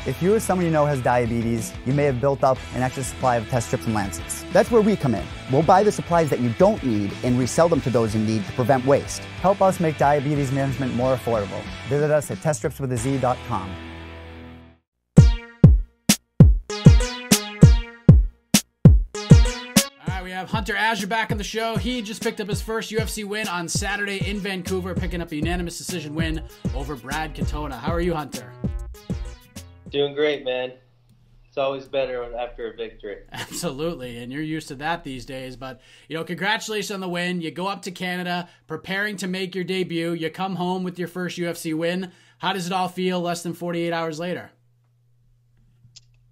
If you or someone you know has diabetes, you may have built up an extra supply of test strips and lancets. That's where we come in. We'll buy the supplies that you don't need and resell them to those in need to prevent waste. Help us make diabetes management more affordable. Visit us at teststripswithaz.com. We have Hunter Azure back on the show. He just picked up his first UFC win on Saturday in Vancouver, picking up a unanimous decision win over Brad Katona. How are you, Hunter? Doing great, man. It's always better after a victory. Absolutely, and you're used to that these days. But, congratulations on the win. You go up to Canada, preparing to make your debut. You come home with your first UFC win. How does it all feel less than 48 hours later?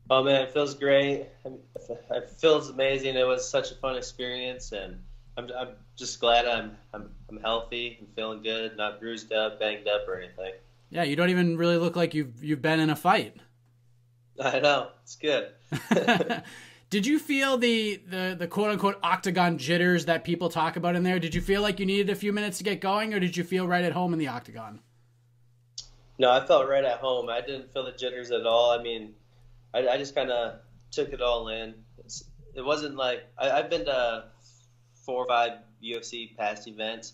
Oh, man, it feels great. It feels amazing. It was such a fun experience, and I'm just glad I'm healthy and feeling good, not bruised up, banged up, or anything. Yeah, you don't even really look like you've been in a fight. I know. It's good. Did you feel the quote-unquote Octagon jitters that people talk about in there? Did you feel like you needed a few minutes to get going, or did you feel right at home in the Octagon? No, I felt right at home. I didn't feel the jitters at all. I mean, I just kind of took it all in. It wasn't like I've been to 4 or 5 UFC past events,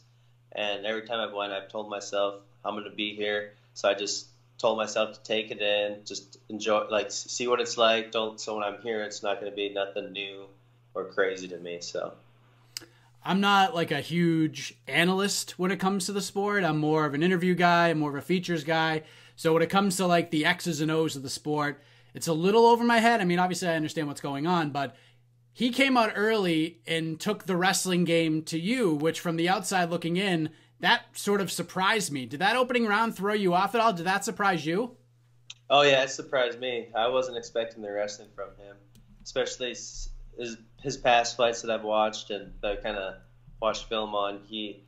and every time I've won, I've told myself I'm going to be here. So I just told myself to take it in, just enjoy, see what it's like. So when I'm here, it's not going to be nothing new or crazy to me. So I'm not like a huge analyst when it comes to the sport. I'm more of an interview guy. I'm more of a features guy. So when it comes to like the X's and O's of the sport, it's a little over my head. I mean, obviously I understand what's going on, but he came out early and took the wrestling game to you, which from the outside looking in, that sort of surprised me. Did that opening round throw you off at all? Did that surprise you? Oh, yeah, it surprised me. I wasn't expecting the wrestling from him, especially his past fights that I've watched and that I kind of watched film on. He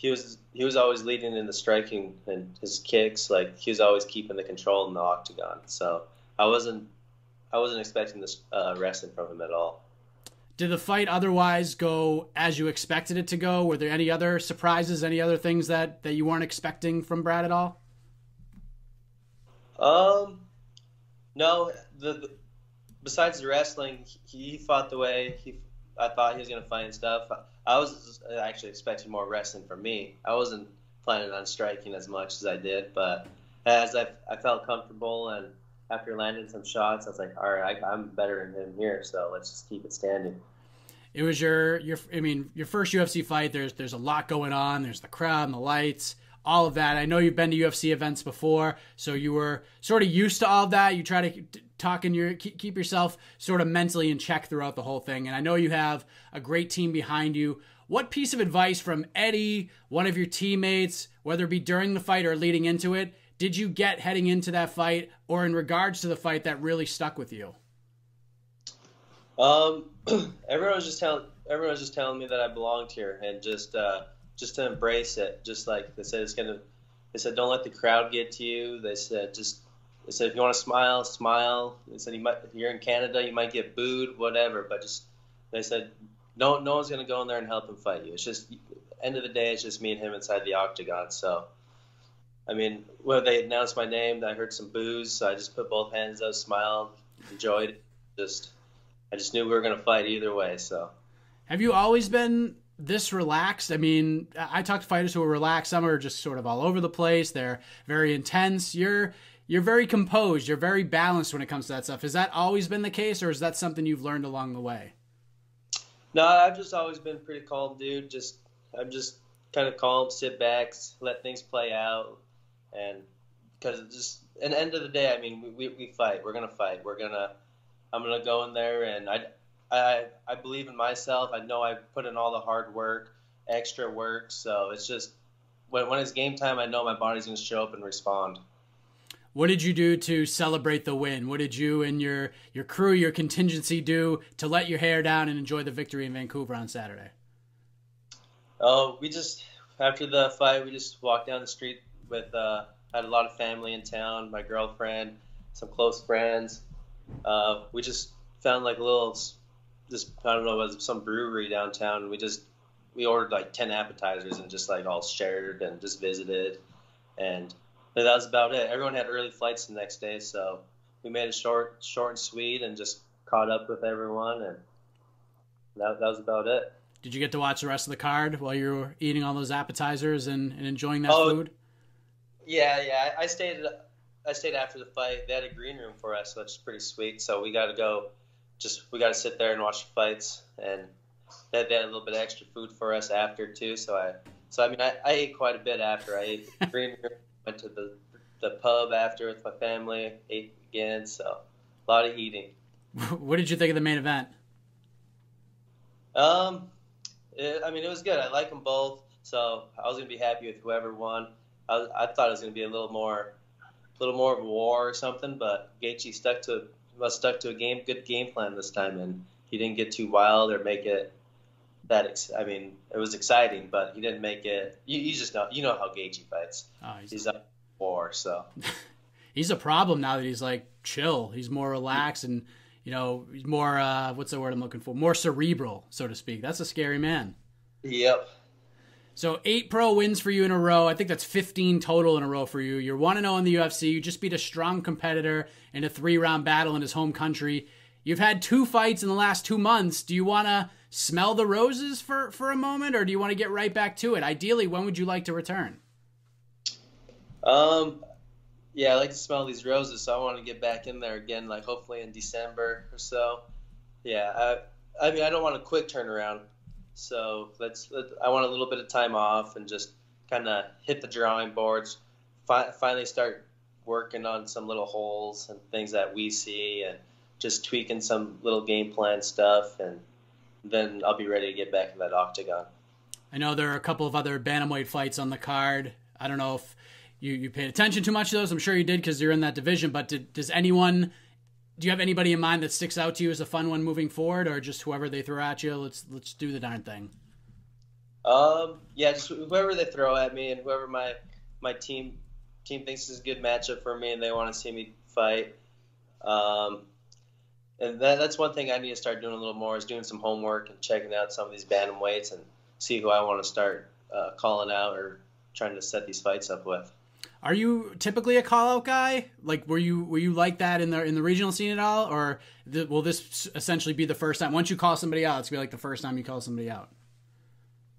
was always leading in the striking and his kicks. Like, he was always keeping the control in the octagon. So I wasn't expecting this wrestling from him at all. Did the fight otherwise go as you expected it to go? Were there any other surprises, any other things that you weren't expecting from Brad at all? No. Besides the wrestling, he fought the way I thought he was going to fight and stuff. I was actually expecting more wrestling from me. I wasn't planning on striking as much as I did, but as I felt comfortable and after landing some shots, I was like, all right, I'm better than him here, so let's just keep it standing. It was your first UFC fight. There's a lot going on. There's the crowd and the lights, all of that. I know you've been to UFC events before, so you were sort of used to all of that. You try to keep yourself sort of mentally in check throughout the whole thing. And I know you have a great team behind you. What piece of advice from Eddie, one of your teammates, whether it be during the fight or leading into it, did you get heading into that fight or in regards to the fight that really stuck with you? Everyone was just telling me that I belonged here and just to embrace it. Just like they said, they said, don't let the crowd get to you. They said, if you want to smile, smile. They said, you're in Canada, you might get booed, whatever. But they said, no one's going to go in there and help him fight you. It's just, end of the day, it's just me and him inside the octagon. So, I mean, when they announced my name, I heard some boos, so I just put both hands up, smiled, enjoyed it. I just knew we were going to fight either way. So, have you always been this relaxed? I mean, I talk to fighters who are relaxed. Some are just sort of all over the place. They're very intense. You're very composed. You're very balanced when it comes to that stuff. Has that always been the case, or is that something you've learned along the way? No, I've just always been pretty calm, dude. I'm just kind of calm, sit back, let things play out. And because at the end of the day, I mean, we fight. We're gonna fight. I'm gonna go in there, and I believe in myself. I know I put in all the hard work, extra work. So it's just when it's game time, I know my body's gonna show up and respond. What did you do to celebrate the win? What did you and your crew, your contingency do to let your hair down and enjoy the victory in Vancouver on Saturday? Oh, after the fight, we just walked down the street with had a lot of family in town, my girlfriend, some close friends. We just found like I don't know, it was some brewery downtown. We ordered like 10 appetizers and just like all shared and just visited. And that was about it. Everyone had early flights the next day, so we made it short and sweet, and just caught up with everyone, and that was about it. Did you get to watch the rest of the card while you were eating all those appetizers and enjoying that food? Yeah. I stayed after the fight. They had a green room for us, which is pretty sweet. So we got to sit there and watch the fights, and they had a little bit of extra food for us after too. So I ate quite a bit after. I ate the green room, went to the pub after with my family, ate again. So a lot of eating. What did you think of the main event? It was good. I like them both, so I was gonna be happy with whoever won. I thought it was gonna be a little more of a war or something, but Gaethje stuck to a good game plan this time, and he didn't get too wild or make it that. It was exciting, but he didn't make it. You just know how Gaethje fights. Oh, he's up for war, so he's a problem now that he's like chill. He's more relaxed and. He's more, what's the word I'm looking for? More cerebral, so to speak. That's a scary man. Yep. So 8 pro wins for you in a row. I think that's 15 total in a row for you. You're 1-0 in the UFC. You just beat a strong competitor in a 3-round battle in his home country. You've had 2 fights in the last 2 months. Do you want to smell the roses for a moment, or do you want to get right back to it? Ideally, when would you like to return? Yeah, I like to smell these roses, so I want to get back in there again, like hopefully in December or so. Yeah, I don't want a quick turnaround, so I want a little bit of time off and just kind of hit the drawing boards, finally start working on some little holes and things that we see, and just tweaking some little game plan stuff, and then I'll be ready to get back in that Octagon. I know there are a couple of other bantamweight fights on the card. I don't know if you paid attention too much to those. I'm sure you did because you're in that division. But do you have anybody in mind that sticks out to you as a fun one moving forward, or just whoever they throw at you? Let's do the darn thing. Yeah, just whoever they throw at me, and whoever my team thinks is a good matchup for me, and they want to see me fight. And that's one thing I need to start doing a little more, is doing some homework and checking out some of these bantamweights and see who I want to start calling out or trying to set these fights up with. Are you typically a call-out guy? Like, were you like that in the regional scene at all, or will this essentially be the first time? Once you call somebody out, it's gonna be like the first time you call somebody out.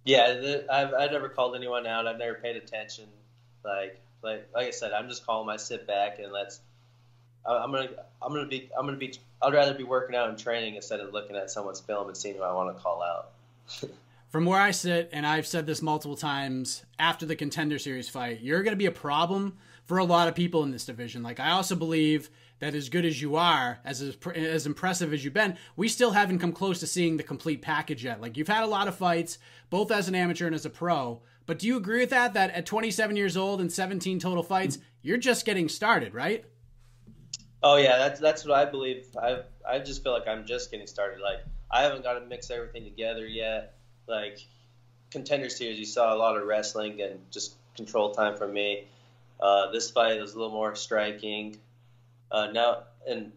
Yeah, I've never called anyone out. I've never paid attention. Like I said, I'm just calm. I sit back and I'd rather be working out and training instead of looking at someone's film and seeing who I want to call out. From where I sit, and I've said this multiple times after the Contender Series fight, you're going to be a problem for a lot of people in this division. Like, I also believe that as good as you are, as impressive as you've been, we still haven't come close to seeing the complete package yet. Like, you've had a lot of fights, both as an amateur and as a pro. But do you agree with that at 27 years old and 17 total fights, you're just getting started, right? Oh, yeah, that's what I believe. I just feel like I'm just getting started. Like, I haven't got to mix everything together yet. Like, Contender Series, you saw a lot of wrestling and just control time from me. This fight was a little more striking. Now I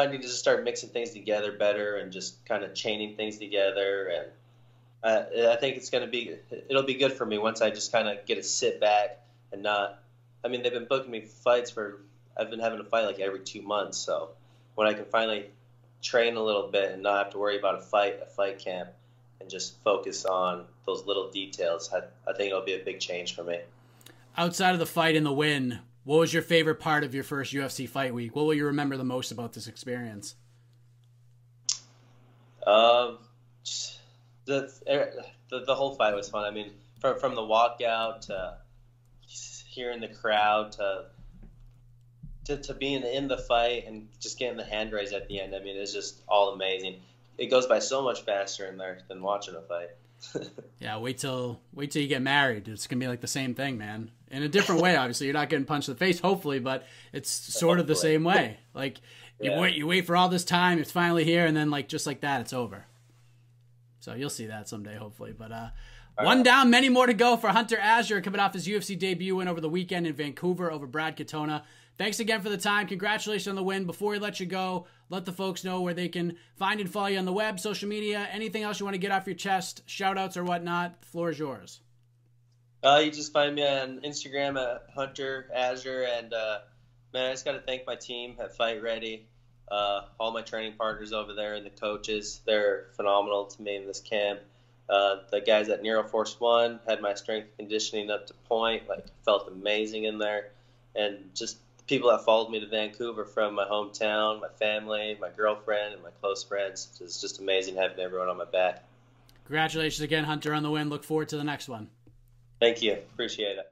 need to just start mixing things together better and just kind of chaining things together. And I think it'll be good for me once I just kind of get to sit back and not. I mean, they've been booking me fights I've been having to fight like every 2 months. So when I can finally train a little bit and not have to worry about a fight camp, and just focus on those little details, I think it'll be a big change for me. Outside of the fight and the win, what was your favorite part of your first UFC fight week? What will you remember the most about this experience? The whole fight was fun. I mean, from the walkout to hearing the crowd to being in the fight and just getting the hand raise at the end. I mean, it's just all amazing. It goes by so much faster in there than watching a fight. Yeah, wait till you get married. It's gonna be like the same thing, man. In a different way, obviously. You're not getting punched in the face, hopefully, but it's sort of the same way. Like you wait for all this time, it's finally here, and then just like that, it's over. So you'll see that someday, hopefully. But one down, many more to go for Hunter Azure, coming off his UFC debut win over the weekend in Vancouver over Brad Katona. Thanks again for the time. Congratulations on the win. Before we let you go, let the folks know where they can find and follow you on the web, social media, anything else you want to get off your chest, shout-outs or whatnot. The floor is yours. You just find me on Instagram at Hunter Azure, and Man, I just got to thank my team at Fight Ready, all my training partners over there and the coaches. They're phenomenal to me in this camp. The guys at Neuro Force One had my strength and conditioning up to point. Like, felt amazing in there. And just the people that followed me to Vancouver from my hometown, my family, my girlfriend, and my close friends. It's just amazing having everyone on my back. Congratulations again, Hunter, on the win. Look forward to the next one. Thank you. Appreciate it.